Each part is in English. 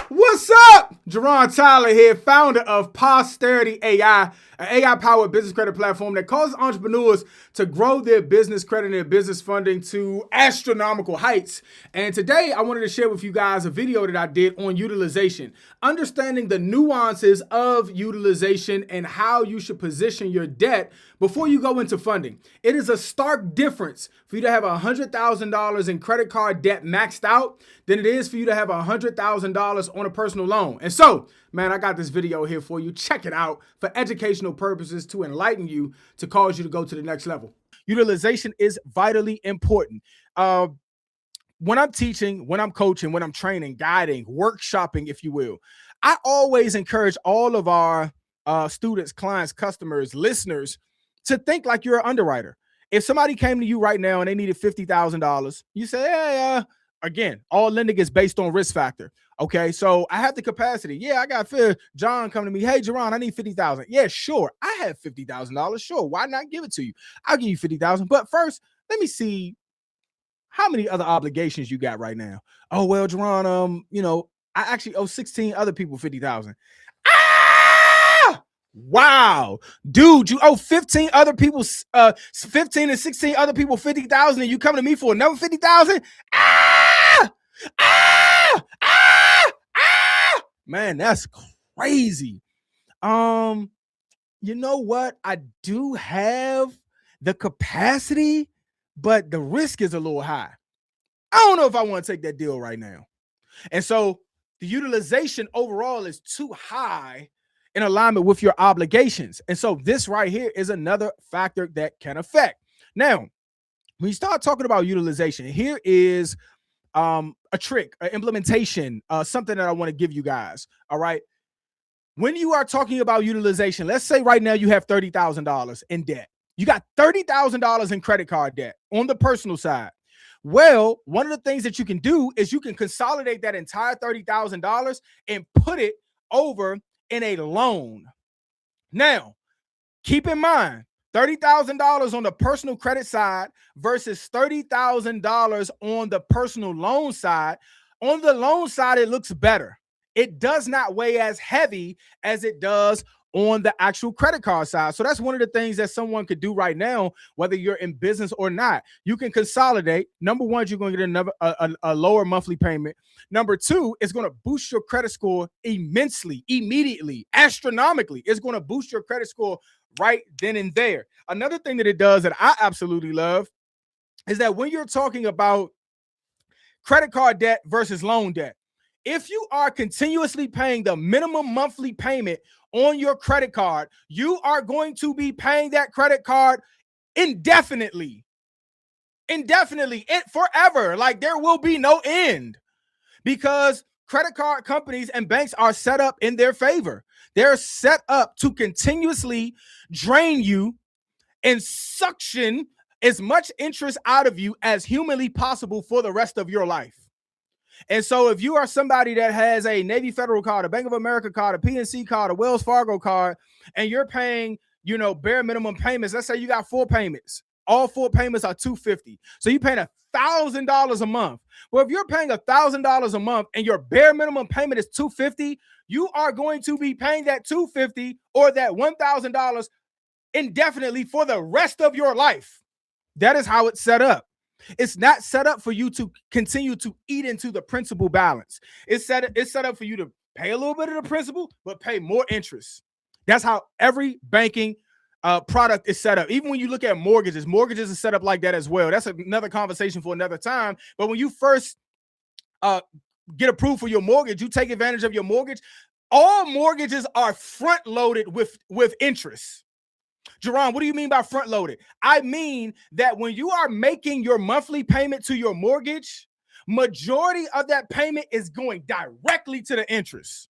What's up? Jerron Tyler here, founder of Posterity AI, an AI-powered business credit platform that causes entrepreneurs to grow their business credit and their business funding to astronomical heights. And today, I wanted to share with you guys a video that I did on utilization, understanding the nuances of utilization and how you should position your debt before you go into funding. It is a stark difference for you to have $100,000 in credit card debt maxed out than it is for you to have $100,000 on a personal loan. And so, man, I got this video here for you. Check it out for educational purposes to enlighten you, to cause you to go to the next level. Utilization is vitally important. When I'm teaching, when I'm coaching, when I'm training, guiding, workshopping, if you will, I always encourage all of our students, clients, customers, listeners to think like you're an underwriter. If somebody came to you right now and they needed $50,000, you say, hey, again, all lending is based on risk factor. Okay, so I have the capacity. Yeah, I got John come to me. Hey, Jerron, I need 50,000. Yeah, sure. I have $50,000. Sure. Why not give it to you? I'll give you 50,000. But first, let me see how many other obligations you got right now. Oh, well, Jerron, I actually owe 16 other people 50,000. Wow, dude, you owe 15 other people, 15 and 16 other people 50,000, and you come to me for another 50,000. Man, that's crazy. You know what? I do have the capacity, but the risk is a little high. I don't know if I want to take that deal right now. And so the utilization overall is too high in alignment with your obligations. And so this right here is another factor that can affect. Now, when you start talking about utilization, here is a trick, an implementation, something that I want to give you guys. All right. When you are talking about utilization, let's say right now you have $30,000 in debt. You got $30,000 in credit card debt on the personal side. Well, one of the things that you can do is you can consolidate that entire $30,000 and put it over in a loan. Now, keep in mind, $30,000 on the personal credit side versus $30,000 on the personal loan side. On the loan side, it looks better. It does not weigh as heavy as it does on the actual credit card side. So that's one of the things that someone could do right now, whether you're in business or not. You can consolidate. Number one, you're going to get a lower monthly payment. Number two, it's going to boost your credit score immensely, immediately, astronomically. It's going to boost your credit score right then and there. Another thing that it does that I absolutely love is that when you're talking about credit card debt versus loan debt, if you are continuously paying the minimum monthly payment on your credit card, you are going to be paying that credit card indefinitely, forever. Like there will be no end, because credit card companies and banks are set up in their favor. They're set up to continuously drain you and suction as much interest out of you as humanly possible for the rest of your life. And so if you are somebody that has a Navy Federal card, a Bank of America card, a PNC card, a Wells Fargo card, and you're paying, bare minimum payments, let's say you got 4 payments. All 4 payments are $250. So you're paying $1,000 a month. Well, if you're paying $1,000 a month and your bare minimum payment is $250, you are going to be paying that $250 or that $1,000 indefinitely for the rest of your life. That is how it's set up. It's not set up for you to continue to eat into the principal balance. It's set up for you to pay a little bit of the principal, but pay more interest. That's how every banking product is set up. Even when you look at mortgages are set up like that as well. That's another conversation for another time. But when you first get approved for your mortgage, you take advantage of your mortgage. All mortgages are front loaded with interest. Jerron, what do you mean by front loaded? I mean that when you are making your monthly payment to your mortgage, majority of that payment is going directly to the interest.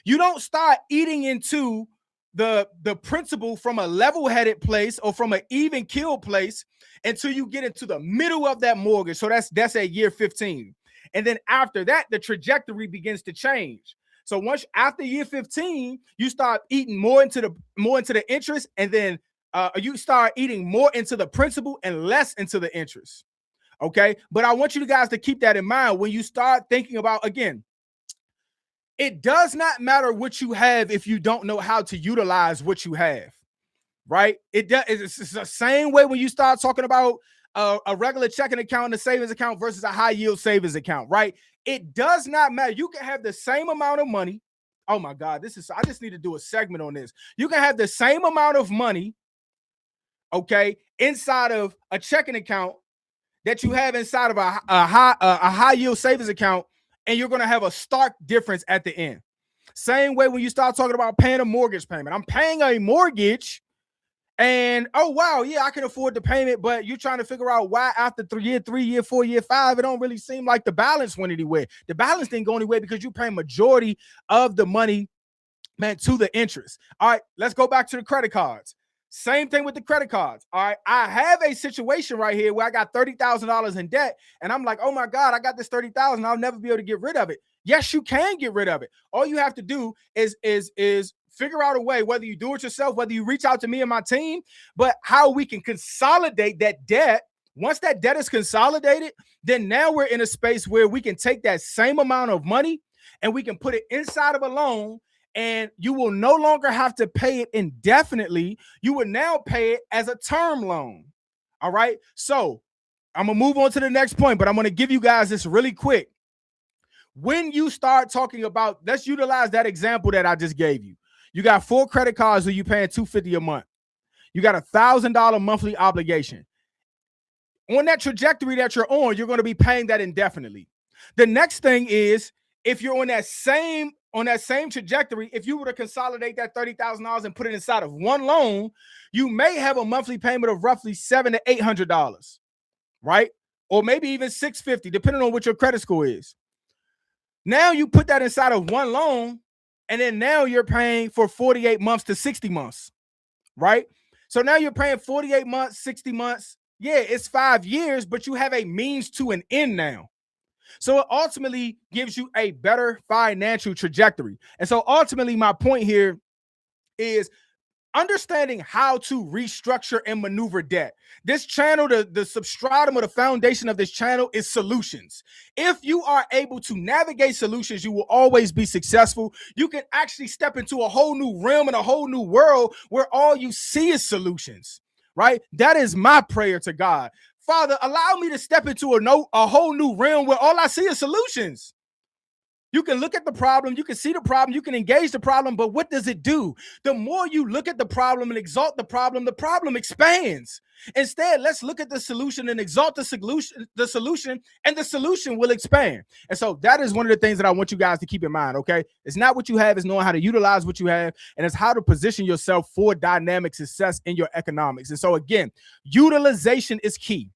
You don't start eating into the principal from a level-headed place or from an even keel place until you get into the middle of that mortgage. So that's at year 15. And then after that, the trajectory begins to change. So once after year 15, you start eating more into the interest, and then you start eating more into the principal and less into the interest. Okay, but I want you guys to keep that in mind when you start thinking about, again, It does not matter what you have if you don't know how to utilize what you have, right? It's the same way when you start talking about a regular checking account and a savings account versus a high yield savings account, right? It does not matter. You can have the same amount of money. Oh my God, I just need to do a segment on this. You can have the same amount of money, okay, inside of a checking account that you have inside of a high yield savings account, and you're going to have a stark difference at the end. Same way when you start talking about paying a mortgage payment. I'm paying a mortgage, and oh wow, yeah, I can afford the payment, but you're trying to figure out why after 3 year, 3 year, 4 year, 5, it don't really seem like the balance went anywhere. The balance didn't go anywhere because you're paying majority of the money, man, to the interest. All right, let's go back to the credit cards. Same thing with the credit cards. All right, I have a situation right here where I got $30,000 in debt, and I'm like, oh my God, I got this 30,000. I'll never be able to get rid of it. Yes, you can get rid of it. All you have to do is figure out a way, whether you do it yourself, whether you reach out to me and my team, but how we can consolidate that debt. Once that debt is consolidated, then now we're in a space where we can take that same amount of money and we can put it inside of a loan, and you will no longer have to pay it indefinitely. You will now pay it as a term loan. All right. So I'm going to move on to the next point, but I'm going to give you guys this really quick. When you start talking about, let's utilize that example that I just gave you. You got 4 credit cards where you're paying $250 a month. You got $1,000 monthly obligation. On that trajectory that you're on, you're going to be paying that indefinitely. The next thing is, if you're on that same trajectory, if you were to consolidate that $30,000 and put it inside of one loan, you may have a monthly payment of roughly $700 to $800, right? Or maybe even $650, depending on what your credit score is. Now you put that inside of one loan, and then now you're paying for 48 months to 60 months, right? So now you're paying 48 months, 60 months. Yeah, it's 5 years, but you have a means to an end now. So it ultimately gives you a better financial trajectory. And so ultimately, my point here is understanding how to restructure and maneuver debt. This channel, the substratum or the foundation of this channel is solutions. If you are able to navigate solutions, you will always be successful. You can actually step into a whole new realm and a whole new world where all you see is solutions, right? That is my prayer to God. Father, allow me to step into a whole new realm where all I see is solutions. You can look at the problem, you can see the problem, you can engage the problem, but what does it do? The more you look at the problem and exalt the problem expands. Instead, let's look at the solution and exalt the solution, and the solution will expand. And so that is one of the things that I want you guys to keep in mind, okay? It's not what you have, it's knowing how to utilize what you have, and it's how to position yourself for dynamic success in your economics. And so again, utilization is key.